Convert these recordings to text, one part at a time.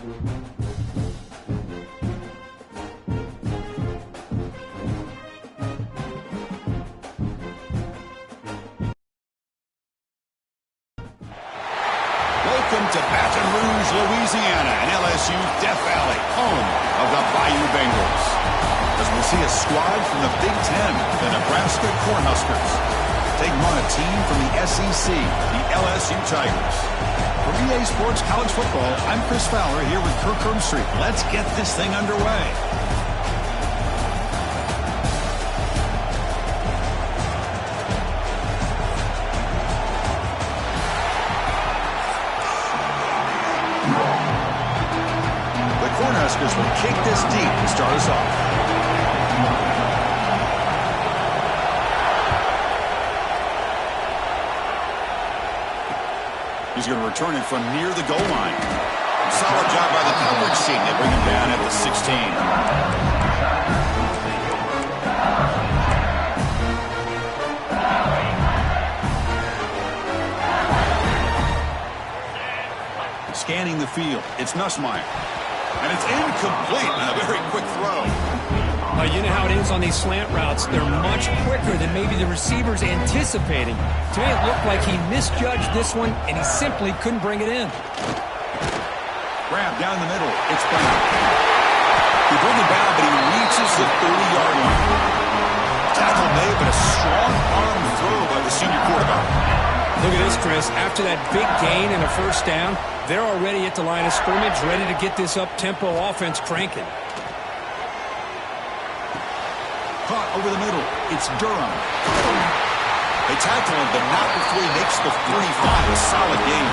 Welcome to Baton Rouge, Louisiana, and LSU Death Valley, home of the Bayou Bengals. As we'll see a squad from the Big Ten, the Nebraska Cornhuskers, taking on a team from the SEC, the LSU Tigers. For EA Sports College Football, I'm Chris Fowler here with Kirk Herbstreit. Let's get this thing underway. Cornhuskers will kick this deep to start us off. He's going to return it from near the goal line. Solid job by the coverage team. They bring him down at the 16. Scanning the field. It's Nussmeier. And it's incomplete on a very quick throw. You know how it is on these slant routes. They're much quicker than maybe the receiver's anticipating. To me, it looked like he misjudged this one, and he simply couldn't bring it in. Grab down the middle. It's Brown. He brings it down, but he reaches the 30-yard line. Tackle made, but a strong arm throw by the senior quarterback. Look at this, Chris. After that big gain and a first down, they're already at the line of scrimmage, ready to get this up-tempo offense cranking. Caught over the middle. It's Durham. They tackle him, but not before he makes the 45. A solid gain.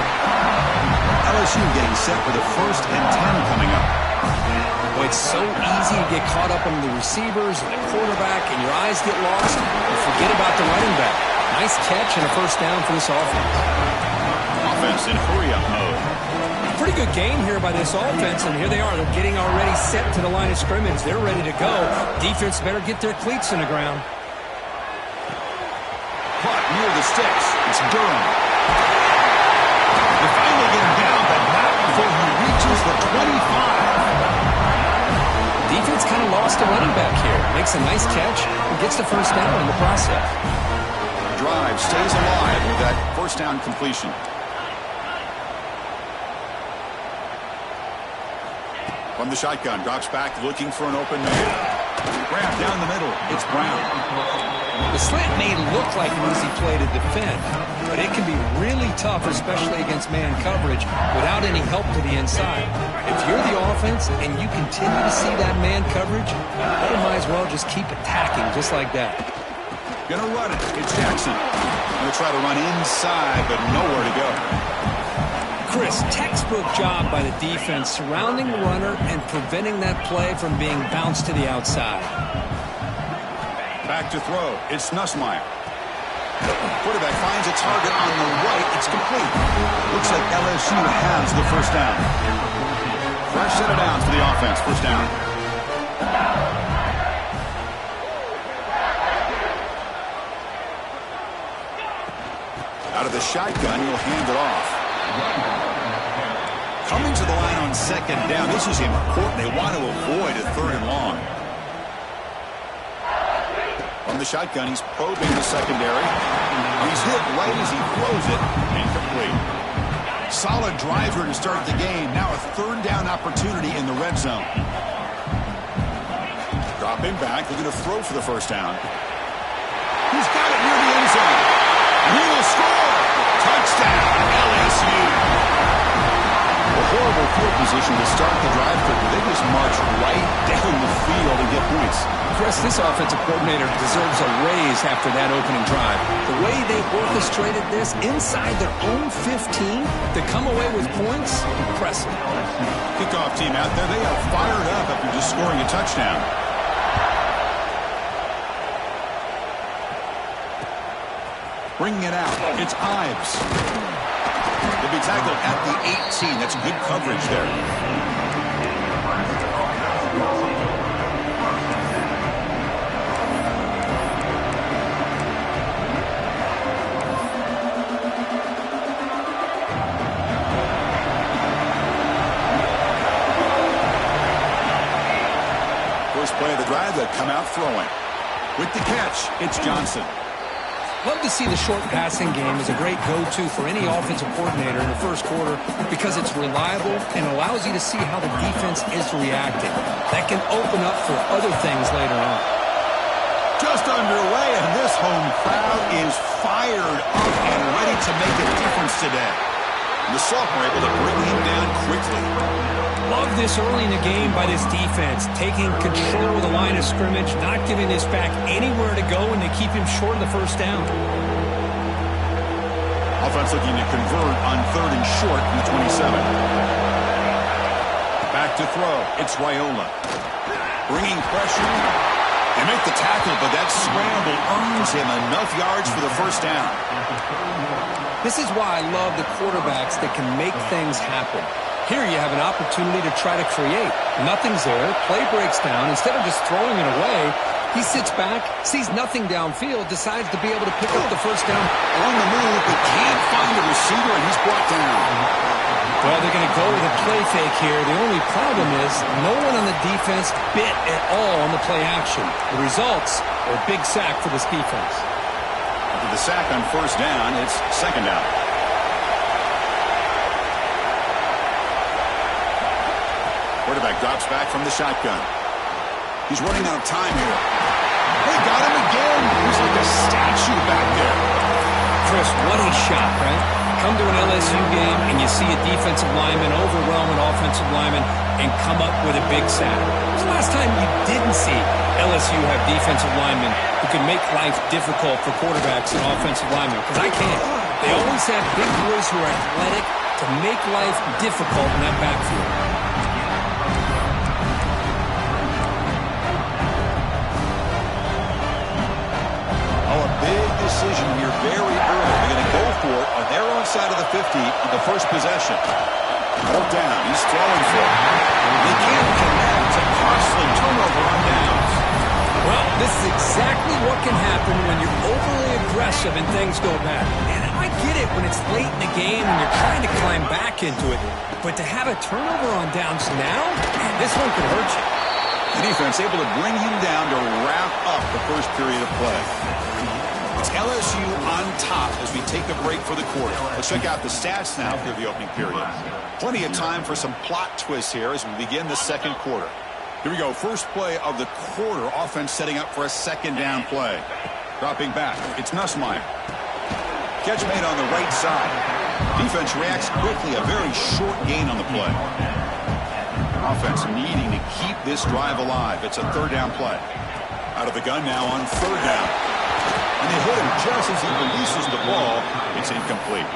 LSU getting set for the 1st and 10 coming up. Boy, it's so easy to get caught up on the receivers and the quarterback, and your eyes get lost. You forget about the running back. Nice catch and a first down for this offense. Offense in hurry-up mode. Pretty good game here by this offense, and here they are. They're getting already set to the line of scrimmage. They're ready to go. Defense better get their cleats in the ground. Caught near the sticks. It's Durham. They finally get him down, but not before he reaches the 25. Defense kind of lost a running back here. Makes a nice catch and gets the first down in the process. Drive stays alive with that first down completion. From the shotgun, drops back looking for an open man. Grab down the middle. It's Brown. The slant may look like an easy play to defend, but it can be really tough, especially against man coverage, without any help to the inside. If you're the offense and you continue to see that man coverage, you might as well just keep attacking just like that. Gonna run it. It's Jackson. Gonna try to run inside, but nowhere to go. Chris, textbook job by the defense surrounding the runner and preventing that play from being bounced to the outside. Back to throw. It's Nussmeier. Quarterback finds a target on the right. It's complete. Looks like LSU has the first down. Fresh set of downs for the offense. First down. Out of the shotgun, he'll hand it off. Coming to the line on second down. This is important. They want to avoid a 3rd and long. From the shotgun, he's probing the secondary. He's hit right as he throws it. Incomplete. Solid drive here to start the game. Now a 3rd down opportunity in the red zone. Dropping back, looking to throw for the first down. He's got it near the end zone. He will score. Touchdown, LSU. A horrible field position to start the drive, but they just march right down the field and get points. Chris, this offensive coordinator deserves a raise after that opening drive. The way they orchestrated this inside their own 15 to come away with points, impressive. Kickoff team out there, they are fired up after just scoring a touchdown. Bringing it out, it's Ives. They'll be tackled at the 18. That's good coverage there. drive, they come out throwing. With the catch, it's Johnson. Love to see the short passing game as a great go-to for any offensive coordinator in the first quarter because it's reliable and allows you to see how the defense is reacting. That can open up for other things later on. Just underway, and this home crowd is fired up and ready to make a difference today. The sophomore able to bring him down quickly. Love this early in the game by this defense, taking control of the line of scrimmage, not giving this back anywhere to go, and they keep him short of the first down. Offense looking to convert on 3rd and short from the 27. Back to throw. It's Raiola. Bringing pressure. They make the tackle, but that scramble earns him enough yards for the first down. This is why I love the quarterbacks that can make things happen. Here you have an opportunity to try to create. Nothing's there. Play breaks down. Instead of just throwing it away, he sits back, sees nothing downfield, decides to be able to pick up the first down. On the move, but can't find the receiver, and he's brought down. Well, they're going to go with a play fake here. The only problem is no one on the defense bit at all on the play action. The results are a big sack for this defense. After the sack on first down, it's second down. Quarterback drops back from the shotgun. He's running out of time here. They got him again. He's like a statue back there. Chris, what a shot, right? Come to an LSU game and you see a defensive lineman overwhelm an offensive lineman and come up with a big sack. It's the last time you didn't see LSU have defensive linemen who can make life difficult for quarterbacks and offensive linemen, because I can't. They always have big boys who are athletic to make life difficult in that backfield. Oh, a big decision here very early. They're going to go for it on their own side of the 50 on the first possession. Hold down. He's throwing for it. They can't connect. A costly turnover on downs. Well, this is exactly what can happen when you're overly aggressive and things go bad. And I get it when it's late in the game and you're trying to climb back into it. But to have a turnover on downs now, man, this one could hurt you. The defense able to bring him down to wrap up the first period of play. It's LSU on top as we take a break for the quarter. Let's check out the stats now for the opening period. Plenty of time for some plot twists here as we begin the second quarter. Here we go. First play of the quarter. Offense setting up for a second down play. Dropping back. It's Nussmeier. Catch made on the right side. Defense reacts quickly. A very short gain on the play. Offense needing to keep this drive alive. It's a third down play. Out of the gun now on third down. And they hit him just as he releases the ball. It's incomplete.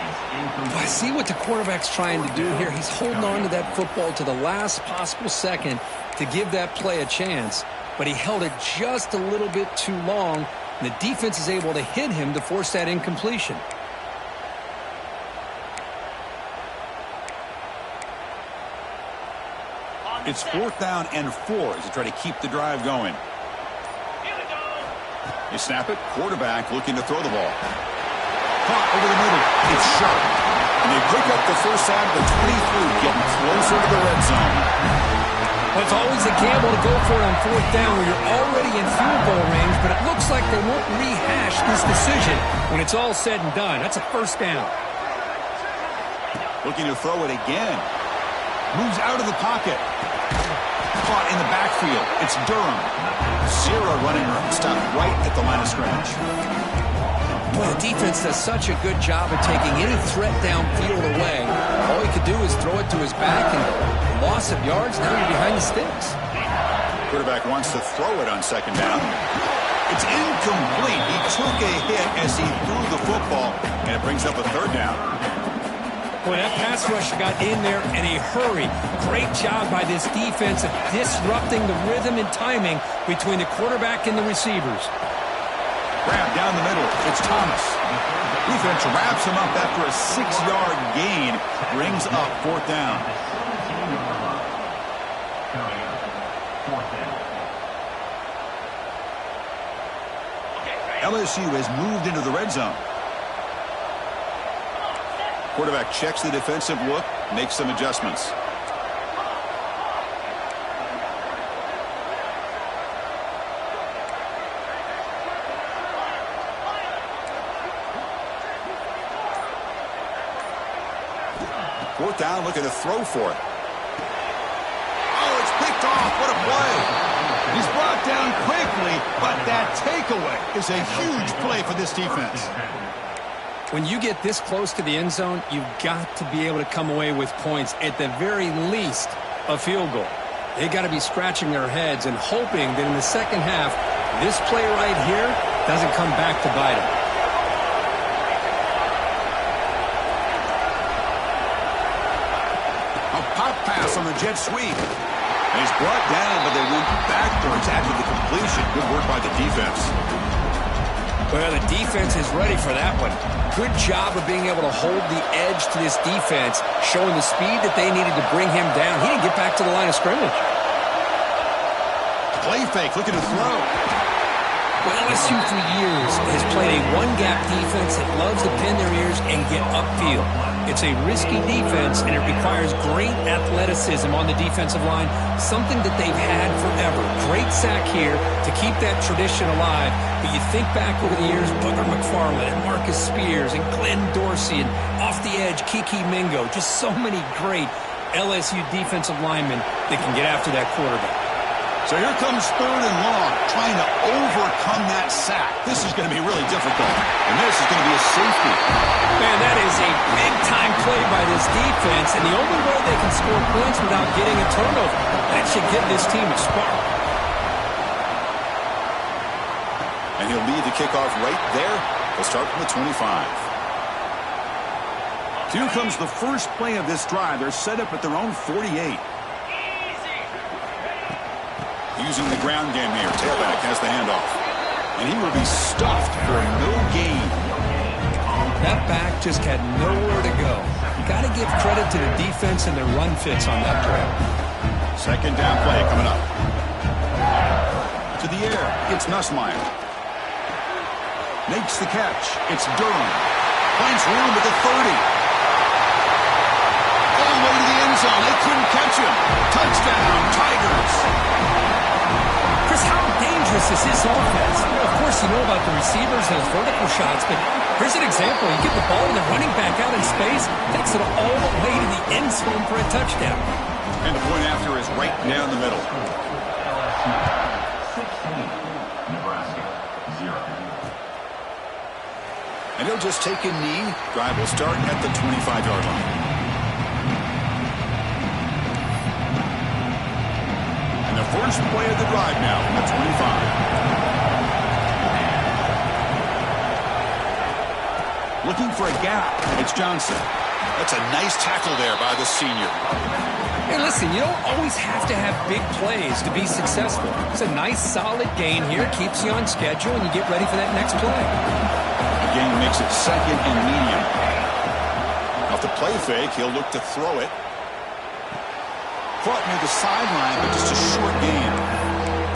I see what the quarterback's trying to do here. He's holding on to that football to the last possible second to give that play a chance. But he held it just a little bit too long. And the defense is able to hit him to force that incompletion. It's 4th down and 4 as they try to keep the drive going. They snap it. Quarterback looking to throw the ball. Caught over the middle. It's sharp. And they pick up the first out of the 23, getting closer to the red zone. Well, it's always a gamble to go for it on 4th down where you're already in field goal range, but it looks like they won't rehash this decision when it's all said and done. That's a first down. Looking to throw it again. Moves out of the pocket. Caught in the backfield. It's Durham. Zero running room. Stopped right at the line of scrimmage. Well, the defense does such a good job of taking any threat downfield away. All he could do is throw it to his back, and loss of yards, now you're behind the sticks. Quarterback wants to throw it on second down. It's incomplete. He took a hit as he threw the football, and it brings up a third down. Boy, that pass rush got in there in a hurry. Great job by this defense of disrupting the rhythm and timing between the quarterback and the receivers. Grab down the middle. It's Thomas. Defense wraps him up after a 6-yard gain. Brings up 4th down. LSU has moved into the red zone. Quarterback checks the defensive look, makes some adjustments. fourth down, looking to throw for it. Oh, it's picked off. What a play. He's brought down quickly, but that takeaway is a huge play for this defense. When you get this close to the end zone, you've got to be able to come away with points, at the very least, a field goal. They got to be scratching their heads and hoping that in the second half, this play right here doesn't come back to bite them. A pop pass on the jet sweep. And he's brought down, but they went backwards after the completion. Good work by the defense. Well, the defense is ready for that one. Good job of being able to hold the edge to this defense, showing the speed that they needed to bring him down. He didn't get back to the line of scrimmage. Play fake, looking to throw. Well, LSU for years has played a one-gap defense that loves to pin their ears and get upfield. It's a risky defense, and it requires great athleticism on the defensive line, something that they've had forever. Great sack here to keep that tradition alive. But you think back over the years, Booger McFarland and Marcus Spears and Glenn Dorsey and off the edge, Kiki Mingo. Just so many great LSU defensive linemen that can get after that quarterback. So here comes third and long, trying to overcome that sack. This is going to be really difficult, and this is going to be a safety. Man, that is a big-time play by this defense, and the only way they can score points without getting a turnover. That should give this team a spark. And he'll lead the kickoff right there. They'll start from the 25. Here comes the first play of this drive. They're set up at their own 48. Using the ground game here. Tailback has the handoff. And he will be stuffed for no gain. That back just had nowhere to go. Got to give credit to the defense and their run fits on that play. Second down play coming up. To the air. It's Nussmeier. Makes the catch. It's Durham. Finds room at the 30. All the way to the end zone. They couldn't catch him. Touchdown, Tigers. Chris, how dangerous is this offense? You know, of course, you know about the receivers, those vertical shots, but here's an example. You get the ball and the running back out in space, takes it all the way to the end zone for a touchdown. And the point after is right down the middle. And he'll just take a knee. Drive will start at the 25-yard line. And the first play of the drive now from the 25. Looking for a gap. It's Johnson. That's a nice tackle there by the senior. Hey, listen, you don't always have to have big plays to be successful. It's a nice, solid gain here. Keeps you on schedule, and you get ready for that next play. The gain makes it second and medium. Off the play fake, he'll look to throw it. Caught near the sideline, but just a short gain.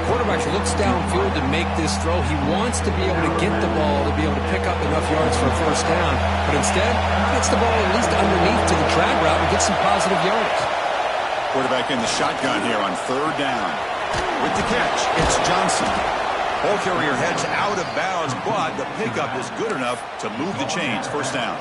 Quarterback looks downfield to make this throw. He wants to be able to get the ball to be able to pick up enough yards for a first down. But instead, he gets the ball at least underneath to the drag route and gets some positive yards. Quarterback in the shotgun here on third down. With the catch, it's Johnson. Ball carrier heads out of bounds, but the pickup is good enough to move the chains. First down.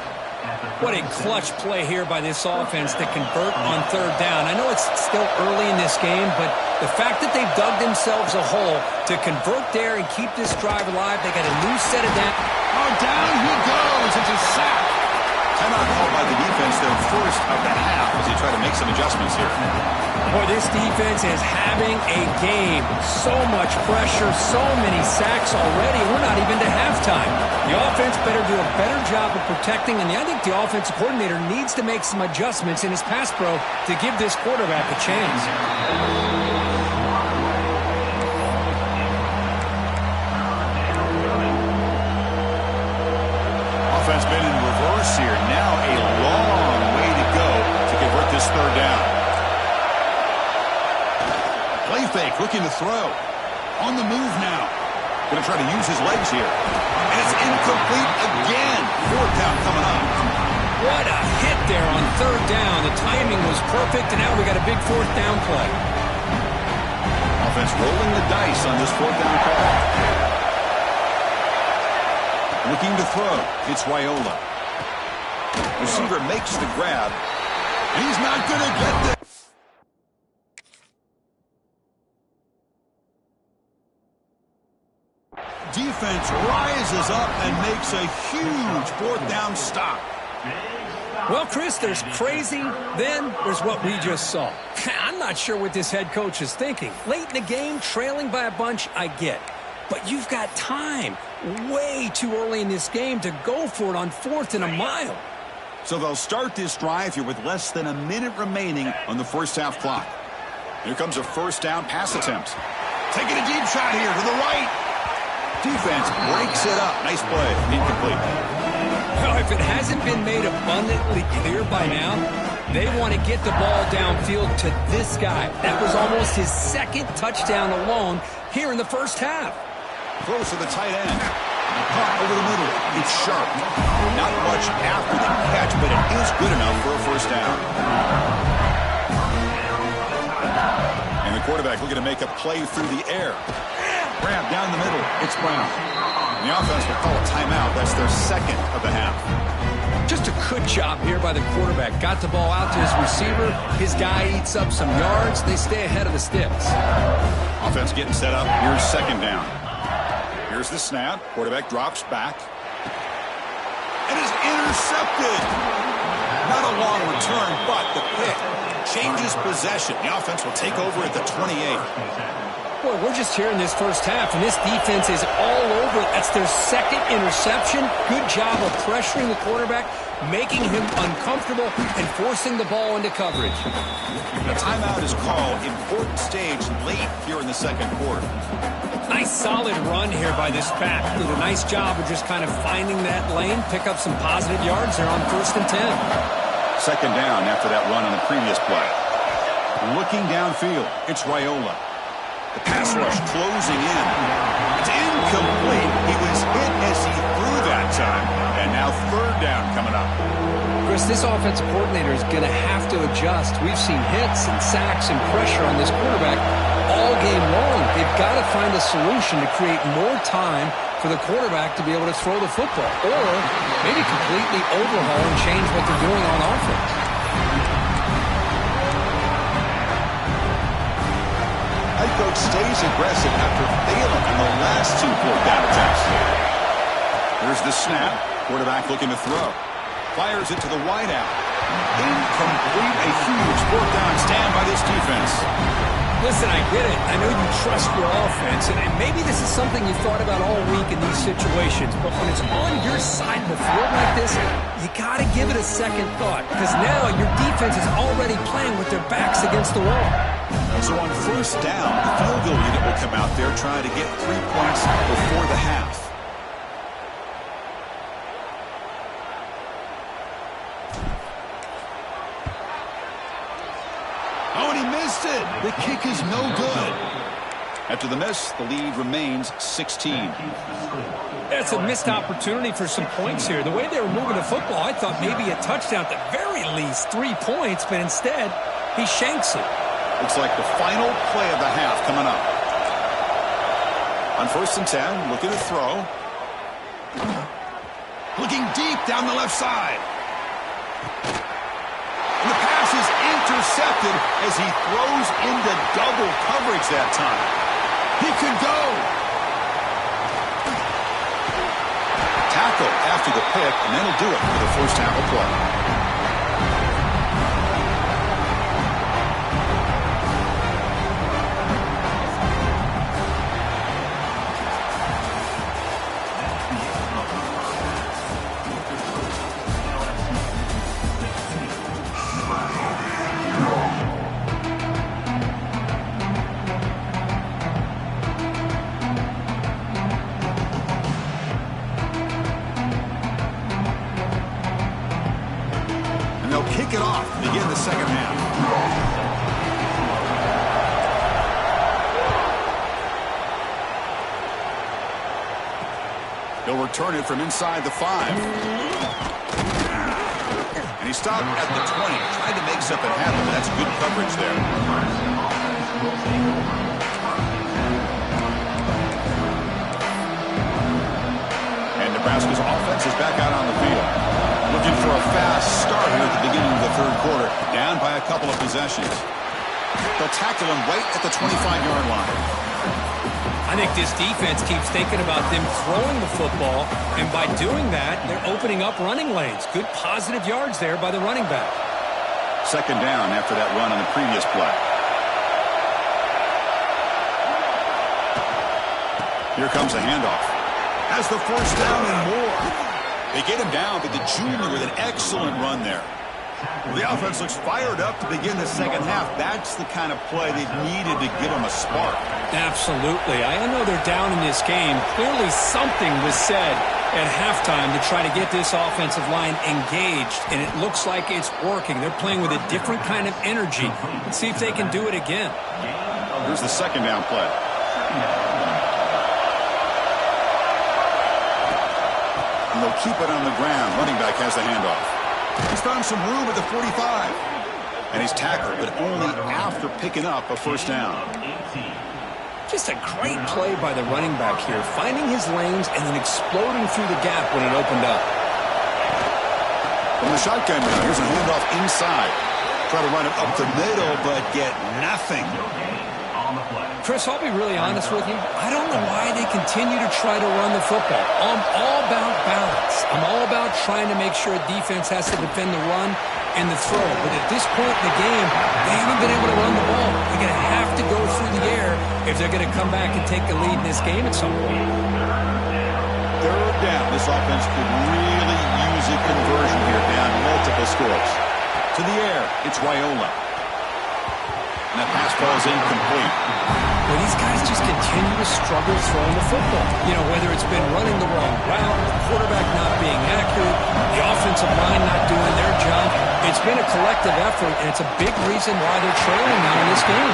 What a clutch play here by this offense to convert on third down. I know it's still early in this game, but the fact that they've dug themselves a hole to convert there and keep this drive alive, they got a new set of down. Oh, down he goes. It's a sack. Timeout called by the defense, their first of the half, as they try to make some adjustments here. Boy, this defense is having a game. So much pressure, so many sacks already. We're not even to halftime. The offense better do a better job of protecting, and I think the offensive coordinator needs to make some adjustments in his pass pro to give this quarterback a chance. Offense been in reverse here. Now a long way to go to convert this third down. Play fake, looking to throw. On the move now. Going to try to use his legs here. And it's incomplete again. Fourth down coming up. What a hit there on third down. The timing was perfect, and now we got a big fourth down play. Offense rolling the dice on this fourth down call. Looking to throw. It's Raiola. Receiver makes the grab. He's not going to get this. Defense rises up and makes a huge fourth down stop. Well, Chris, there's crazy, then there's what we just saw. I'm not sure what this head coach is thinking. Late in the game, trailing by a bunch, I get. But you've got time, way too early in this game, to go for it on 4th and a mile. So they'll start this drive here with less than a minute remaining on the first half clock. Here comes a first down pass attempt. Taking a deep shot here to the right. Defense breaks it up. Nice play. Incomplete. Well, if it hasn't been made abundantly clear by now, they want to get the ball downfield to this guy. That was almost his 2nd touchdown alone here in the first half. Close to the tight end. Caught over the middle. It's sharp. Not much after the catch, but it is good enough for a first down. And the quarterback looking to make a play through the air. Grab down the middle. It's Brown. The offense will call a timeout. That's their 2nd of the half. Just a good job here by the quarterback. Got the ball out to his receiver. His guy eats up some yards. They stay ahead of the sticks. Offense getting set up. Here's 2nd down. Here's the snap. Quarterback drops back. And is intercepted. Not a long return, but the pick changes possession. The offense will take over at the 28. Boy, we're just here in this first half, and this defense is all over it. That's their 2nd interception. Good job of pressuring the quarterback, making him uncomfortable, and forcing the ball into coverage. The timeout is called. Important stage late here in the 2nd quarter. Nice solid run here by this pack. Did a nice job of just kind of finding that lane, pick up some positive yards there on 1st and 10. 2nd down after that run on the previous play. Looking downfield, it's Raiola. The pass rush closing in. It's incomplete. He was hit as he threw that time. And now 3rd down coming up. Chris, this offensive coordinator is going to have to adjust. We've seen hits and sacks and pressure on this quarterback all game long. They've got to find a solution to create more time for the quarterback to be able to throw the football. Or maybe completely overhaul and change what they're doing on offense. Head coach stays aggressive after failing on the last 2 4th down attempts. Here's the snap. Quarterback looking to throw. Fires it to the wideout. Incomplete. A huge 4th down stand by this defense. Listen, I get it. I know you trust your offense, and maybe this is something you thought about all week in these situations, but when it's on your side of the field like this, you got to give it a second thought, because now your defense is already playing with their backs against the wall. So on 1st down, the field goal unit will come out there trying to get 3 points before the half. Oh, and he missed it. The kick is no good. After the miss, the lead remains 16. That's a missed opportunity for some points here. The way they were moving the football, I thought maybe a touchdown at the very least, 3 points, but instead, he shanks it. Looks like the final play of the half coming up. On 1st and 10, looking to throw. Looking deep down the left side. And the pass is intercepted as he throws into double coverage that time. He could go. Tackle after the pick, and that'll do it for the first half of play. Kick it off to begin the 2nd half. He'll return it from inside the 5. And he stopped at the 20. Tried to make something happen, but that's good coverage there. And Nebraska's offense is back out on the field. Looking for a fast start here at the beginning of the third quarter. Down by a couple of possessions. They'll tackle him right at the 25-yard line. I think this defense keeps thinking about them throwing the football, and by doing that, they're opening up running lanes. Good positive yards there by the running back. Second down after that run on the previous play. Here comes a handoff. Has the first down and more. They get him down, but the junior with an excellent run there. The offense looks fired up to begin the second half. That's the kind of play they've needed to give them a spark. Absolutely. I know they're down in this game. Clearly something was said at halftime to try to get this offensive line engaged, and it looks like it's working. They're playing with a different kind of energy. Let's see if they can do it again. Here's the second down play. And they'll keep it on the ground. Running back has the handoff. He's found some room at the 45. And he's tackled, but only after picking up a first down. Just a great play by the running back here, finding his lanes and then exploding through the gap when it opened up. From the shotgun now, here's a handoff inside. Try to run it up the middle, but get nothing. Chris, I'll be really honest with you. I don't know why they continue to try to run the football. I'm all about balance. I'm all about trying to make sure a defense has to defend the run and the throw. But at this point in the game, they haven't been able to run the ball. They're going to have to go through the air if they're going to come back and take the lead in this game at some point. Third down. This offense could really use a conversion here, down multiple scores. To the air, it's Raiola. And that pass falls incomplete. Well, these guys just continue to struggle throwing the football. You know, whether it's been running the wrong route, the quarterback not being accurate, the offensive line not doing their job. It's been a collective effort, and it's a big reason why they're trailing now in this game.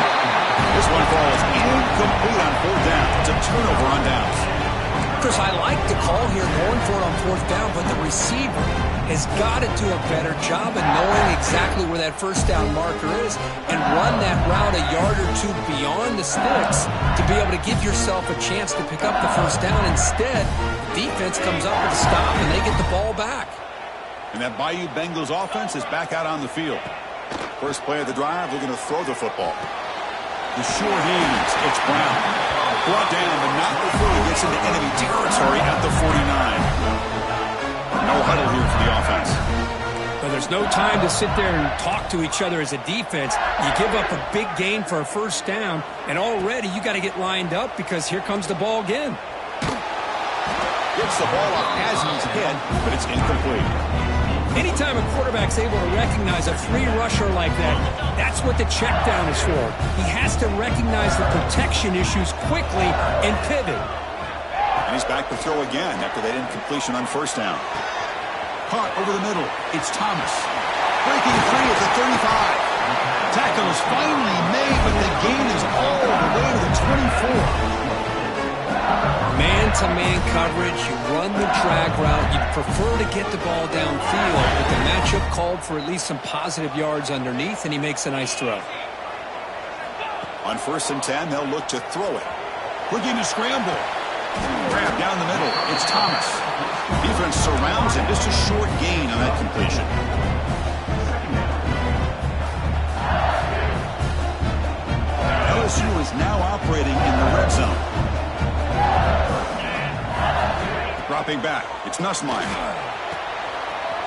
This one falls incomplete on fourth down. It's a turnover on downs. Chris, I like the call here, going for it on fourth down, but the receiver has got to do a better job of knowing exactly where that first down marker is and run that route a yard or two beyond the sticks to be able to give yourself a chance to pick up the first down. Instead, the defense comes up with a stop, and they get the ball back. And that Bayou Bengals offense is back out on the field. First play of the drive, looking to throw the football. The short hands, it's Brown. Brought down, but not before he gets into enemy territory at the 49. No huddle here for the offense. But there's no time to sit there and talk to each other as a defense. You give up a big gain for a first down, and already you got to get lined up because here comes the ball again. Gets the ball up as he's hit, but it's incomplete. Anytime a quarterback's able to recognize a free rusher like that, that's what the check down is for. He has to recognize the protection issues quickly and pivot. And he's back to throw again after that incompletion on first down. Caught over the middle. It's Thomas. Breaking free at the 35. Tackle is finally made, but the gain is all the way to the 24. Man-to-man coverage, you run the drag route, you'd prefer to get the ball downfield, but the matchup called for at least some positive yards underneath, and he makes a nice throw. On 1st and 10, they'll look to throw it. Looking to scramble. Grab down the middle. It's Thomas. Defense surrounds him. Just a short gain on that completion. LSU is now operating in the red zone. Dropping back, it's Nussmeier.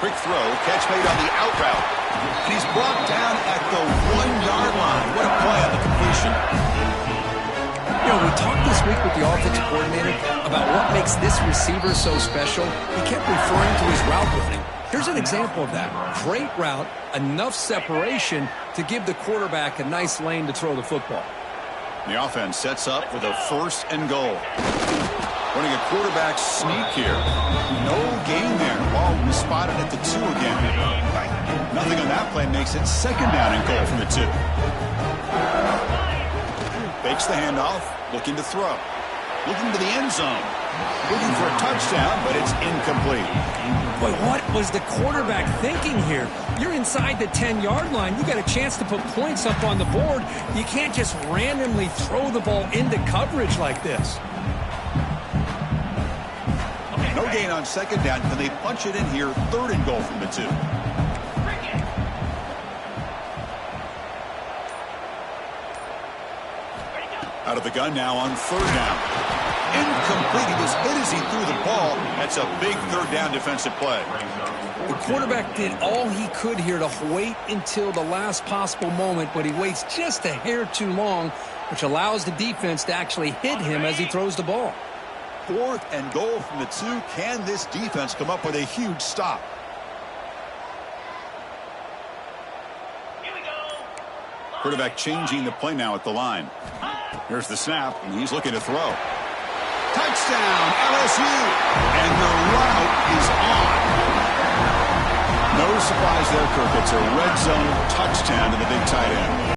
Quick throw, catch made on the out route. And he's brought down at the 1-yard line. What a play on the completion. You know, we talked this week with the offensive coordinator about what makes this receiver so special. He kept referring to his route running. Here's an example of that. Great route, enough separation to give the quarterback a nice lane to throw the football. The offense sets up with a 1st and goal. Running a quarterback sneak here. No gain there. Ball will be spotted at the 2 again. Nothing on that play makes it 2nd down and goal from the 2. Fakes the handoff. Looking to throw. Looking to the end zone. Looking for a touchdown, but it's incomplete. Boy, what was the quarterback thinking here? You're inside the 10-yard line. You got a chance to put points up on the board. You can't just randomly throw the ball into coverage like this. No No gain on second down. Can they punch it in here? 3rd and goal from the 2. Out of the gun now on 3rd down. Incomplete. He was hit as he threw the ball. That's a big 3rd down defensive play. The quarterback did all he could here to wait until the last possible moment, but he waits just a hair too long, which allows the defense to actually hit him as he throws the ball. 4th and goal from the 2. Can this defense come up with a huge stop? Here we go. Quarterback changing the play now at the line. Here's the snap, and he's looking to throw. Touchdown, LSU! And the route is on. No surprise there, Kirk. It's a red zone touchdown to the big tight end.